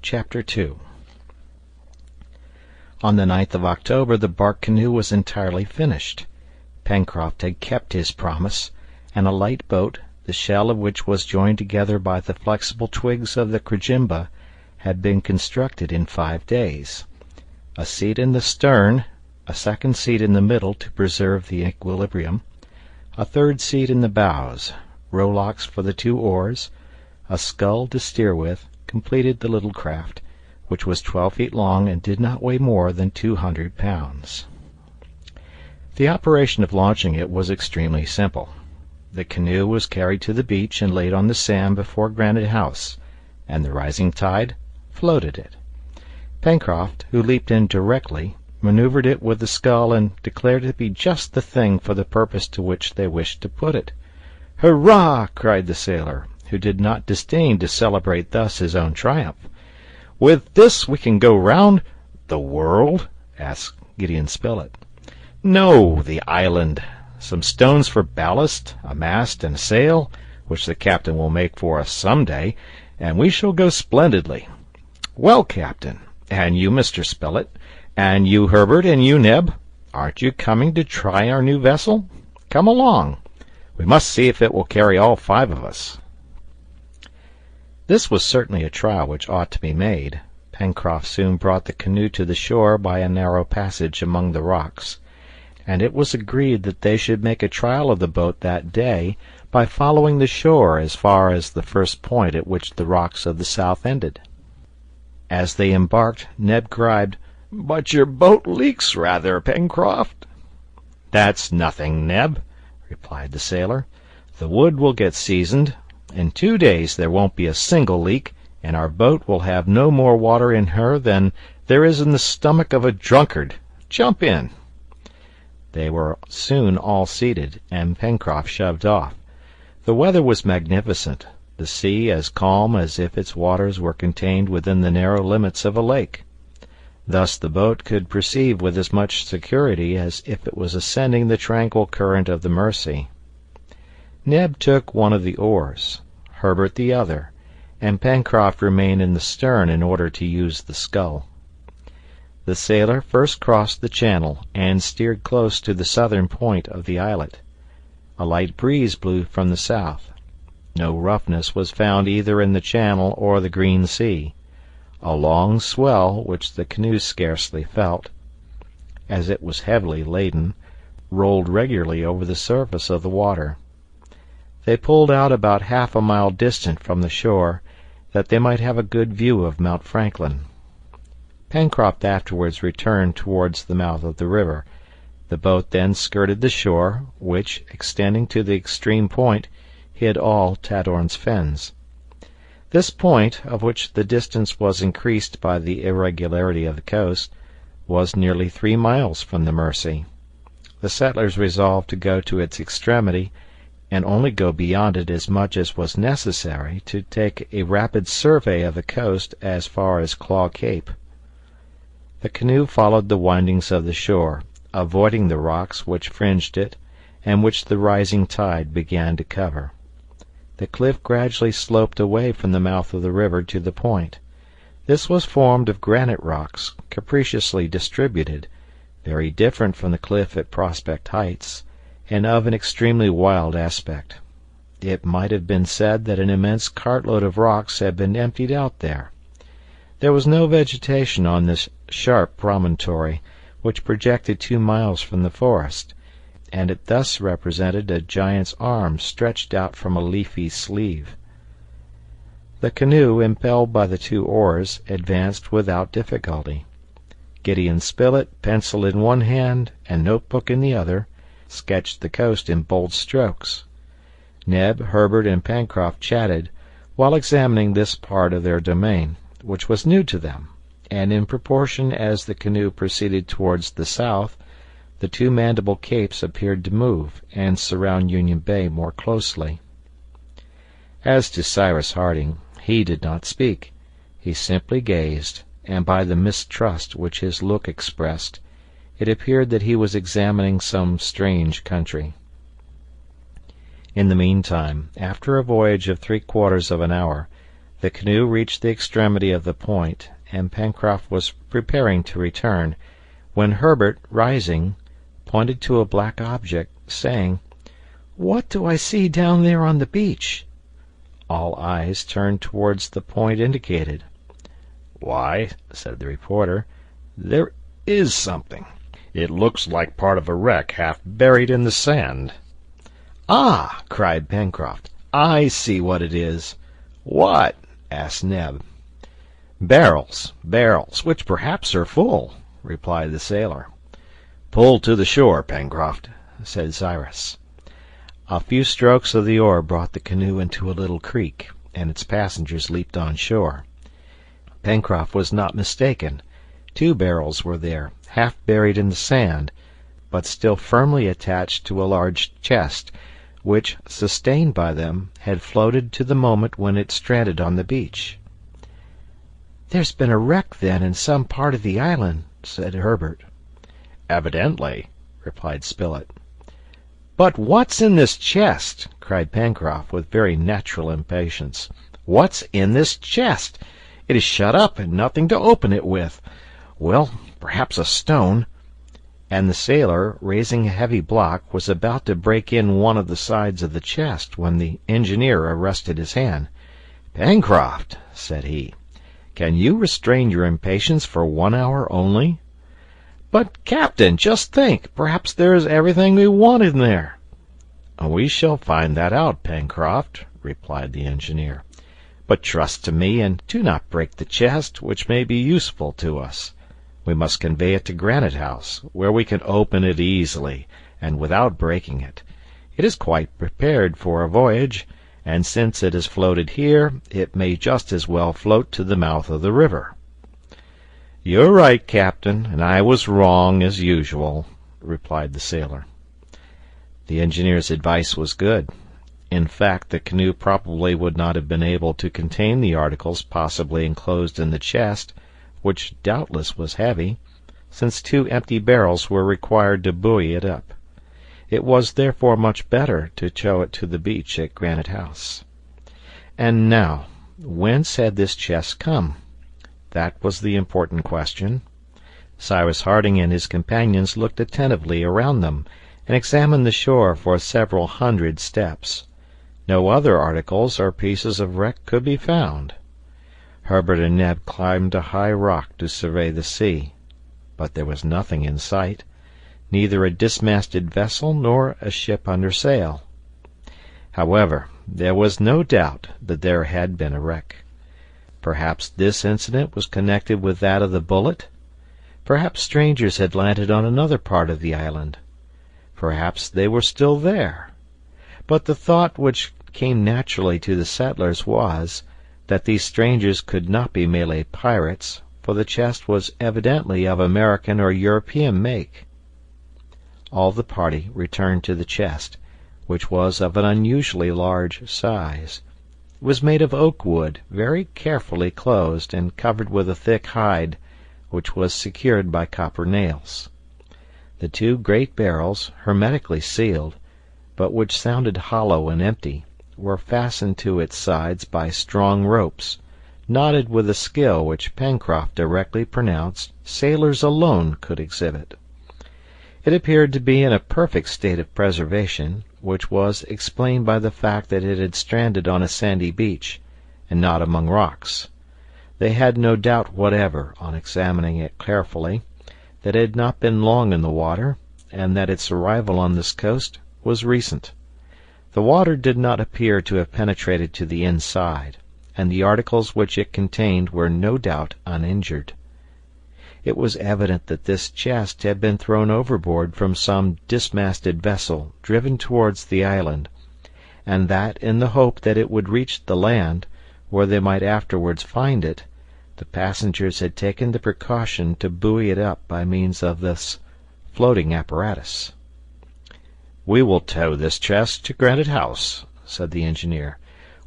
Chapter 2. On the 9th of October the bark canoe was entirely finished. Pencroft had kept his promise, and a light boat, the shell of which was joined together by the flexible twigs of the crejimba, had been constructed in 5 days. A seat in the stern, a second seat in the middle to preserve the equilibrium, a third seat in the bows, rowlocks for the 2 oars, a scull to steer with, completed the little craft, which was 12 feet long and did not weigh more than 200 pounds. The operation of launching it was extremely simple. The canoe was carried to the beach and laid on the sand before Granite House, and the rising tide floated it. Pencroft, who leaped in directly, maneuvered it with the scull and declared it to be just the thing for the purpose to which they wished to put it. "Hurrah!" cried the sailor, who did not disdain to celebrate thus his own triumph. "With this we can go round the world?" asked Gideon Spilett. "No, the island. Some stones for ballast, a mast and a sail, which the captain will make for us some day, and we shall go splendidly. Well, captain, and you, Mr. Spilett, and you, Herbert, and you, Neb, aren't you coming to try our new vessel? Come along. We must see if it will carry all 5 of us." This was certainly a trial which ought to be made. Pencroft soon brought the canoe to the shore by a narrow passage among the rocks, and it was agreed that they should make a trial of the boat that day by following the shore as far as the first point at which the rocks of the south ended. As they embarked, Neb cried, "But your boat leaks rather, Pencroft." "That's nothing, Neb," replied the sailor. "The wood will get seasoned. In 2 days there won't be a single leak, and our boat will have no more water in her than there is in the stomach of a drunkard. Jump in." They were soon all seated, and Pencroft shoved off. The weather was magnificent, the sea as calm as if its waters were contained within the narrow limits of a lake. Thus the boat could proceed with as much security as if it was ascending the tranquil current of the Mersey. Neb took one of the oars, Herbert the other, and Pencroft remained in the stern in order to use the scull. The sailor first crossed the channel and steered close to the southern point of the islet. A light breeze blew from the south. No roughness was found either in the channel or the green sea. A long swell, which the canoe scarcely felt, as it was heavily laden, rolled regularly over the surface of the water. They pulled out about half a mile distant from the shore, that they might have a good view of Mount Franklin. Pencroft afterwards returned towards the mouth of the river. The boat then skirted the shore, which, extending to the extreme point, hid all Tadorn's Fens. This point, of which the distance was increased by the irregularity of the coast, was nearly 3 miles from the Mersey. The settlers resolved to go to its extremity, and only go beyond it as much as was necessary to take a rapid survey of the coast as far as Claw Cape. The canoe followed the windings of the shore, avoiding the rocks which fringed it and which the rising tide began to cover. The cliff gradually sloped away from the mouth of the river to the point. This was formed of granite rocks, capriciously distributed, very different from the cliff at Prospect Heights, and of an extremely wild aspect. It might have been said that an immense cartload of rocks had been emptied out there. There was no vegetation on this sharp promontory, which projected 2 miles from the forest, and it thus represented a giant's arm stretched out from a leafy sleeve. The canoe, impelled by the 2 oars, advanced without difficulty. Gideon Spilett, pencil in one hand and notebook in the other, sketched the coast in bold strokes. Neb, Herbert, and Pencroft chatted, while examining this part of their domain, which was new to them, and in proportion as the canoe proceeded towards the south, the 2 Mandible Capes appeared to move and surround Union Bay more closely. As to Cyrus Harding, he did not speak. He simply gazed, and by the mistrust which his look expressed, it appeared that he was examining some strange country. In the meantime, after a voyage of 3/4 of an hour, The canoe reached the extremity of the point, and Pencroft was preparing to return, when Herbert, rising, pointed to a black object, saying, "What do I see down there on the beach?" All eyes turned towards the point indicated. "Why," said the reporter, "there is something. It looks like part of a wreck half buried in the sand." "Ah!" cried Pencroft, "I see what it is." "What?" asked Neb. "Barrels, which perhaps are full," replied the sailor. "Pull to the shore, Pencroft," said Cyrus. A few strokes of the oar brought the canoe into a little creek, and its passengers leaped on shore. Pencroft was not mistaken. 2 barrels were there, half buried in the sand, but still firmly attached to a large chest, which, sustained by them, had floated to the moment when it stranded on the beach. "There's been a wreck, then, in some part of the island," said Herbert. "Evidently," replied Spilett. "But what's in this chest?" cried Pencroft, with very natural impatience. "What's in this chest? It is shut up, and nothing to open it with. Well, perhaps a stone." And the sailor, raising a heavy block, was about to break in one of the sides of the chest, when the engineer arrested his hand. "Pencroft," said he, "can you restrain your impatience for 1 hour only?" "But, Captain, just think! Perhaps there is everything we want in there." "We shall find that out, Pencroft," replied the engineer. "But trust to me, and do not break the chest, which may be useful to us. We must convey it to Granite House, where we can open it easily, and without breaking it. It is quite prepared for a voyage, and since it has floated here, it may just as well float to the mouth of the river." "You're right, Captain, and I was wrong as usual," replied the sailor. The engineer's advice was good. In fact, the canoe probably would not have been able to contain the articles possibly enclosed in the chest, which doubtless was heavy, since 2 empty barrels were required to buoy it up. It was therefore much better to tow it to the beach at Granite House. And now, whence had this chest come? That was the important question. Cyrus Harding and his companions looked attentively around them, and examined the shore for several hundred steps. No other articles or pieces of wreck could be found. Herbert and Neb climbed a high rock to survey the sea, but there was nothing in sight, neither a dismasted vessel nor a ship under sail. However, there was no doubt that there had been a wreck. Perhaps this incident was connected with that of the bullet. Perhaps strangers had landed on another part of the island. Perhaps they were still there. But the thought which came naturally to the settlers was that these strangers could not be Malay pirates, for the chest was evidently of American or European make. All the party returned to the chest, which was of an unusually large size. It was made of oak wood, very carefully closed, and covered with a thick hide, which was secured by copper nails. The 2 great barrels, hermetically sealed, but which sounded hollow and empty, were fastened to its sides by strong ropes, knotted with a skill which Pencroft directly pronounced sailors alone could exhibit. It appeared to be in a perfect state of preservation, which was explained by the fact that it had stranded on a sandy beach, and not among rocks. They had no doubt whatever, on examining it carefully, that it had not been long in the water, and that its arrival on this coast was recent. The water did not appear to have penetrated to the inside, and the articles which it contained were no doubt uninjured. It was evident that this chest had been thrown overboard from some dismasted vessel driven towards the island, and that, in the hope that it would reach the land, where they might afterwards find it, the passengers had taken the precaution to buoy it up by means of this floating apparatus. "We will tow this chest to Granite House," said the engineer,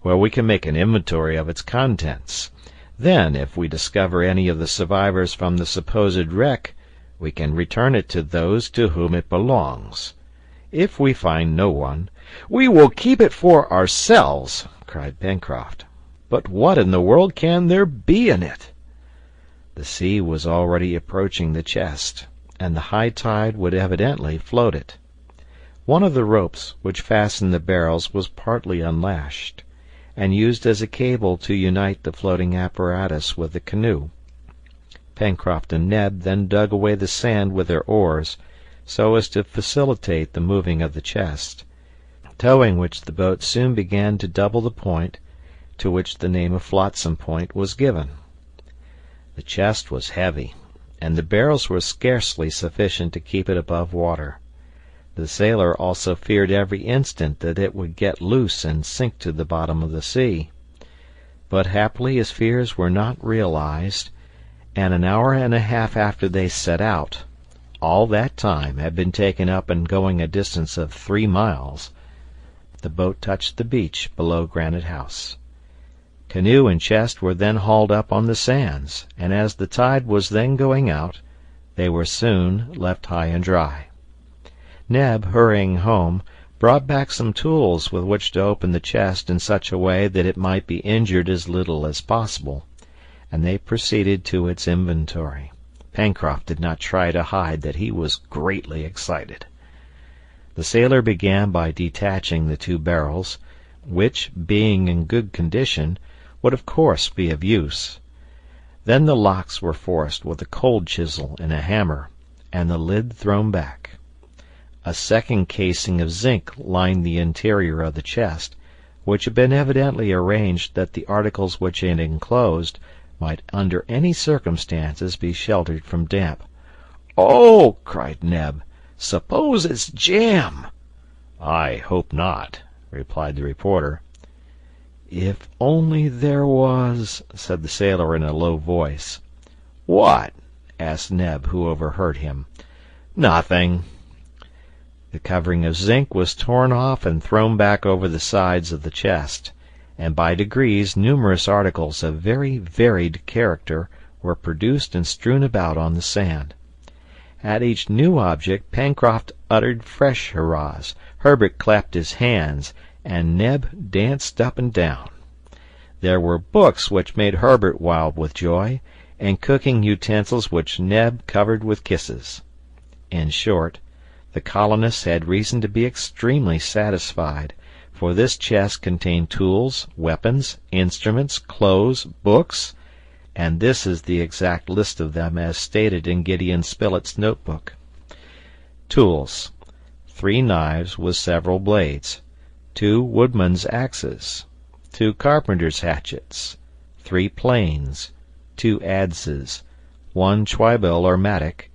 "where we can make an inventory of its contents. Then, if we discover any of the survivors from the supposed wreck, we can return it to those to whom it belongs. If we find no one—" "We will keep it for ourselves," cried Pencroft. But what in the world can there be in it?" The sea was already approaching the chest, and the high tide would evidently float it. One of the ropes which fastened the barrels was partly unlashed, and used as a cable to unite the floating apparatus with the canoe. Pencroft and Neb then dug away the sand with their oars, so as to facilitate the moving of the chest, towing which the boat soon began to double the point to which the name of Flotsam Point was given. The chest was heavy, and the barrels were scarcely sufficient to keep it above water. The sailor also feared every instant that it would get loose and sink to the bottom of the sea. But happily his fears were not realized, and an hour and a half after they set out, all that time had been taken up in going a distance of 3 miles, the boat touched the beach below Granite House. Canoe and chest were then hauled up on the sands, and as the tide was then going out, they were soon left high and dry. Neb, hurrying home, brought back some tools with which to open the chest in such a way that it might be injured as little as possible, and they proceeded to its inventory. Pencroft did not try to hide that he was greatly excited. The sailor began by detaching the 2 barrels, which, being in good condition, would of course be of use. Then the locks were forced with a cold chisel and a hammer, and the lid thrown back. A second casing of zinc lined the interior of the chest, which had been evidently arranged that the articles which it enclosed might under any circumstances be sheltered from damp. "Oh!" cried Neb, "suppose it's jam!" "I hope not," replied the reporter. "If only there was," said the sailor in a low voice. "What?" asked Neb, who overheard him. "Nothing." The covering of zinc was torn off and thrown back over the sides of the chest, and by degrees numerous articles of very varied character were produced and strewn about on the sand. At each new object Pencroft uttered fresh hurrahs, Herbert clapped his hands, and Neb danced up and down. There were books which made Herbert wild with joy, and cooking utensils which Neb covered with kisses. In short, the colonists had reason to be extremely satisfied, for this chest contained tools, weapons, instruments, clothes, books, and this is the exact list of them as stated in Gideon Spilett's notebook. Tools: 3 knives with several blades, 2 woodman's axes, 2 carpenter's hatchets, 3 planes, 2 adzes, 1 chwiebel or mattock,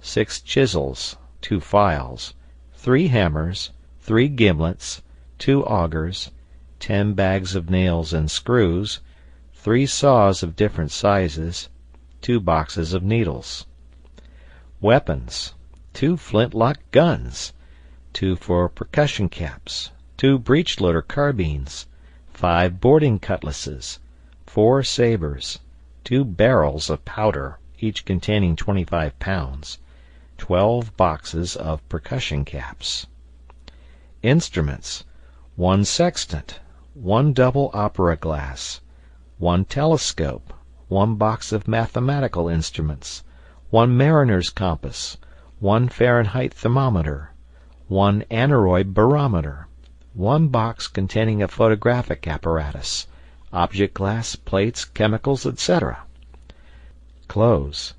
6 chisels, 2 files, 3 hammers, 3 gimlets, 2 augers, 10 bags of nails and screws, 3 saws of different sizes, 2 boxes of needles. Weapons: 2 flintlock guns, 2 for percussion caps, 2 breech-loader carbines, 5 boarding cutlasses, 4 sabers, 2 barrels of powder, each containing 25 pounds, 12 boxes of percussion caps. Instruments: 1 sextant, 1 double opera glass, 1 telescope, 1 box of mathematical instruments, 1 mariner's compass, 1 Fahrenheit thermometer, 1 aneroid barometer, 1 box containing a photographic apparatus, object glass, plates, chemicals, etc. Clothes: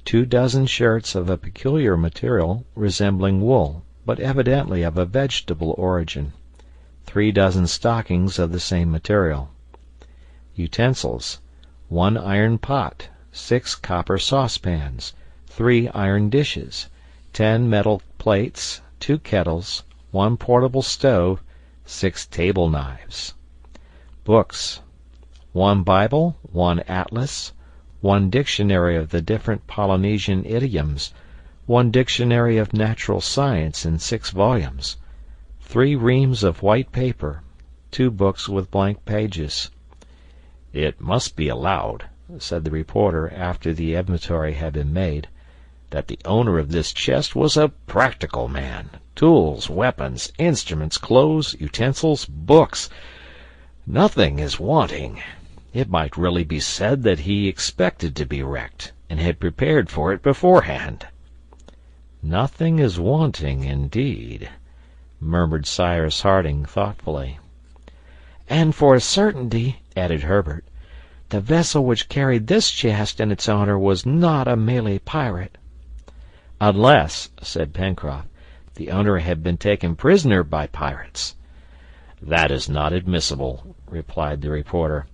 2 dozen shirts of a peculiar material resembling wool, but evidently of a vegetable origin, 3 dozen stockings of the same material. Utensils: 1 iron pot, 6 copper saucepans, 3 iron dishes, 10 metal plates, 2 kettles, 1 portable stove, 6 table knives. Books: 1 Bible, 1 atlas, 1 dictionary of the different Polynesian idioms, 1 dictionary of natural science in 6 volumes, 3 reams of white paper, 2 books with blank pages. "It must be allowed," said the reporter after the inventory had been made, "that the owner of this chest was a practical man. Tools, weapons, instruments, clothes, utensils, books. Nothing is wanting." It might really be said that he expected to be wrecked, and had prepared for it beforehand." "Nothing is wanting, indeed," murmured Cyrus Harding thoughtfully. "And for a certainty," added Herbert, "the vessel which carried this chest and its owner was not a Malay pirate." "Unless," said Pencroft, "the owner had been taken prisoner by pirates." "That is not admissible," replied the reporter.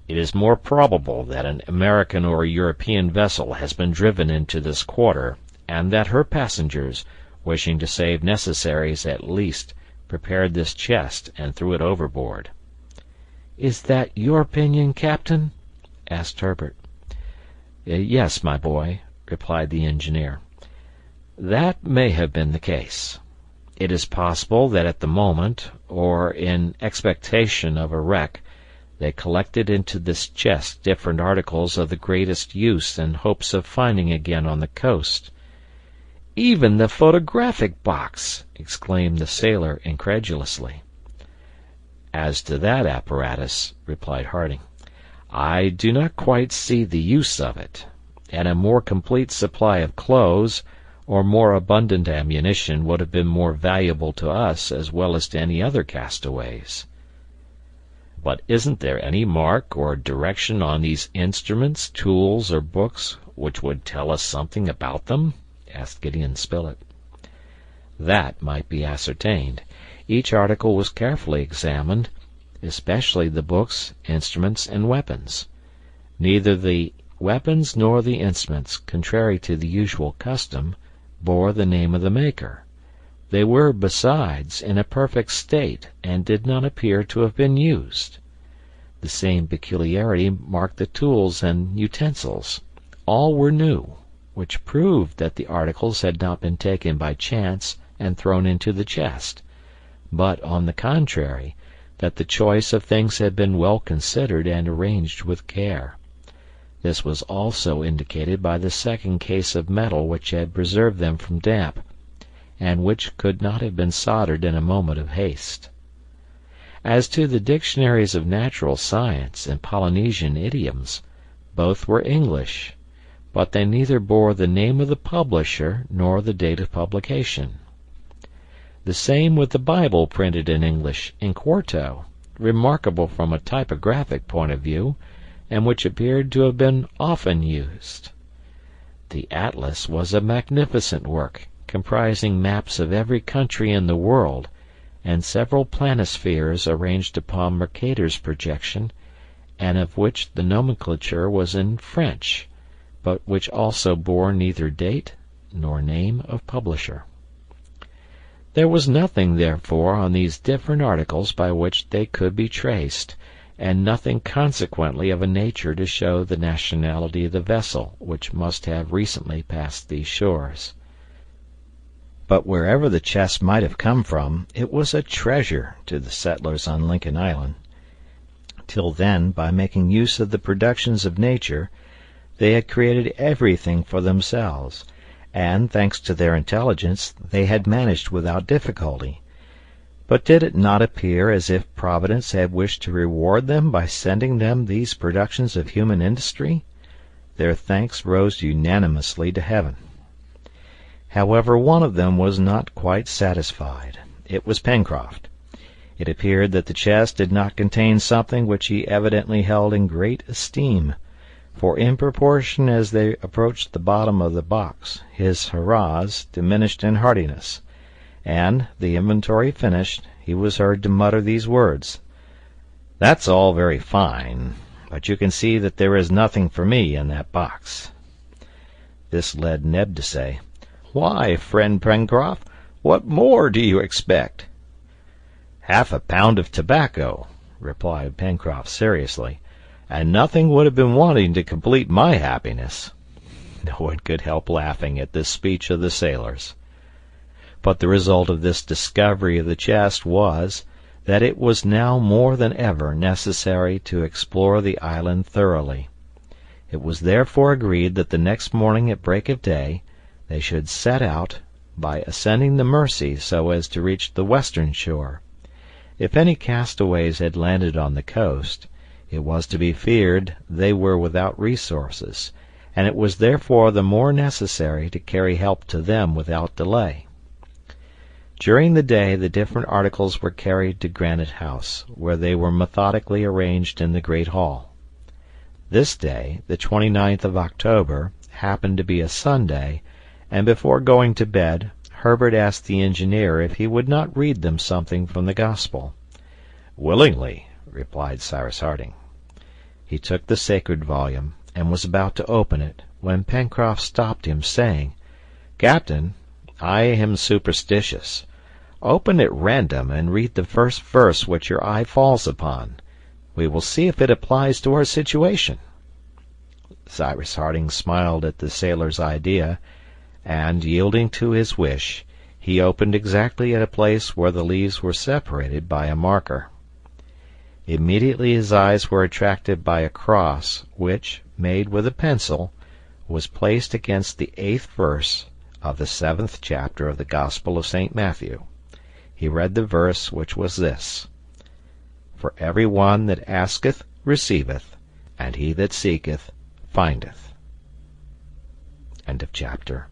"It is more probable that an American or European vessel has been driven into this quarter, and that her passengers, wishing to save necessaries at least, prepared this chest and threw it overboard." "Is that your opinion, Captain?" asked Herbert. "Yes, my boy," replied the engineer. "That may have been the case. It is possible that at the moment, or in expectation of a wreck, they collected into this chest different articles of the greatest use in hopes of finding again on the coast." "Even the photographic box!" exclaimed the sailor incredulously. "As to that apparatus," replied Harding, "I do not quite see the use of it, and a more complete supply of clothes or more abundant ammunition would have been more valuable to us as well as to any other castaways." "But isn't there any mark or direction on these instruments, tools, or books which would tell us something about them?" asked Gideon Spilett. "That might be ascertained. Each article was carefully examined, especially the books, instruments, and weapons. Neither the weapons nor the instruments, contrary to the usual custom, bore the name of the maker. They were, besides, in a perfect state, and did not appear to have been used. The same peculiarity marked the tools and utensils. All were new, which proved that the articles had not been taken by chance and thrown into the chest, but, on the contrary, that the choice of things had been well considered and arranged with care. This was also indicated by the second case of metal which had preserved them from damp, and which could not have been soldered in a moment of haste. As to the dictionaries of natural science and Polynesian idioms, both were English, but they neither bore the name of the publisher nor the date of publication. The same with the Bible printed in English, in quarto, remarkable from a typographic point of view, and which appeared to have been often used. The atlas was a magnificent work, comprising maps of every country in the world, and several planispheres arranged upon Mercator's projection, and of which the nomenclature was in French, but which also bore neither date nor name of publisher. There was nothing, therefore, on these different articles by which they could be traced, and nothing consequently of a nature to show the nationality of the vessel which must have recently passed these shores. But wherever the chest might have come from, it was a treasure to the settlers on Lincoln Island. Till then, by making use of the productions of nature, they had created everything for themselves, and, thanks to their intelligence, they had managed without difficulty. But did it not appear as if Providence had wished to reward them by sending them these productions of human industry? Their thanks rose unanimously to heaven. However, one of them was not quite satisfied. It was Pencroft. It appeared that the chest did not contain something which he evidently held in great esteem, for in proportion as they approached the bottom of the box his hurrahs diminished in heartiness, and, the inventory finished, he was heard to mutter these words: "That's all very fine, but you can see that there is nothing for me in that box." This led Neb to say, "Why, friend Pencroft, what more do you expect?" "Half a pound of tobacco," replied Pencroft seriously, "and nothing would have been wanting to complete my happiness." No one could help laughing at this speech of the sailors. But the result of this discovery of the chest was, that it was now more than ever necessary to explore the island thoroughly. It was therefore agreed that the next morning at break of day they should set out, by ascending the Mercy so as to reach the western shore. If any castaways had landed on the coast, It was to be feared they were without resources, and it was therefore the more necessary to carry help to them without delay. During the day the different articles were carried to Granite House, where they were methodically arranged in the great hall. This day, the 29th of October, happened to be a Sunday, and before going to bed Herbert asked the engineer if he would not read them something from the Gospel. "Willingly," replied Cyrus Harding. He took the sacred volume, and was about to open it, when Pencroft stopped him, saying, "Captain, I am superstitious. Open at random and read the first verse which your eye falls upon. We will see if it applies to our situation." Cyrus Harding smiled at the sailor's idea, and, yielding to his wish, he opened exactly at a place where the leaves were separated by a marker. Immediately his eyes were attracted by a cross, which, made with a pencil, was placed against the 8th verse of the 7th chapter of the Gospel of St. Matthew. He read the verse, which was this: "For every one that asketh receiveth, and he that seeketh findeth." End of chapter.